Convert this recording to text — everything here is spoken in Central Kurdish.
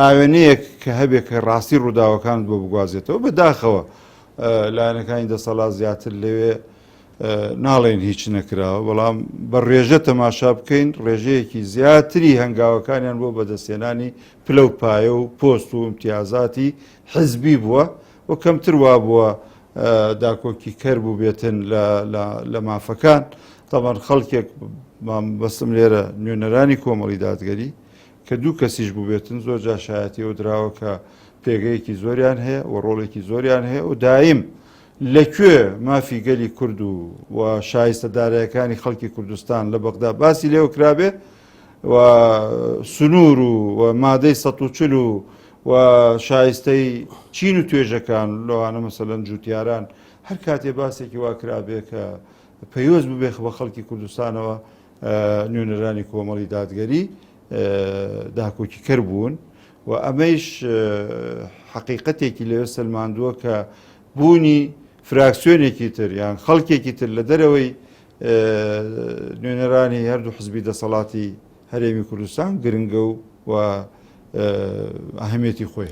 ئاوێنەیەک کە هەبێت کە ڕاستی ڕووداوەکان بۆ بگوازێتەوە بەداخەوە لایەنەکانی دەسەڵات زیاتر لەوێ ناڵێن هیچ نەکراوە، بەڵام بە ڕێژە تەماشا بکەین ڕێژەیەکی زیاتری هەنگاوەکانیان بۆ بەدەستێنانی پلە و پایە و پۆست و امتیازاتی حزبی بووە و کەمتر وا بووە داکۆکی کەر بوو بێتن لە مافەکان. تەمان خەڵکێک بەستم لێرە نوێنەرانی کۆمەڵی دادگەری کە دوو کەسیش بوو بێتن زۆر جا شایەتیەوە دراوە کە پێگەیەکی زۆریان هەیە و ڕۆڵێکی زۆریان هەیە و دایم لەکوێ مافی گەلی کورد و شایستەدارەکانی خەڵکی کوردستان لە بەغدا باسی لێو کرابێ و سنوور و مادەی ١40 و شایستەی چین و توێژەکان لەوانە مەسەلەن جوتیاران هەر کاتێ باسێکی وا کرابێ کە پەیوەست ببێ بە خەڵکی کوردستانەوە نوێنەرانی کۆمەڵی دادگەری داکۆکی کەر بوون و ئەمەیش حەقیقەتێکی لەوێ سەلماندووە کە بوونی فراکسیۆنێکی تر یان خەڵکێکی تر لە دەرەوەی نوێنەرانی هەردوو حزبی دەسەڵاتی هەرێمی کوردستان گرنگە و ئەهەمیەتی خۆی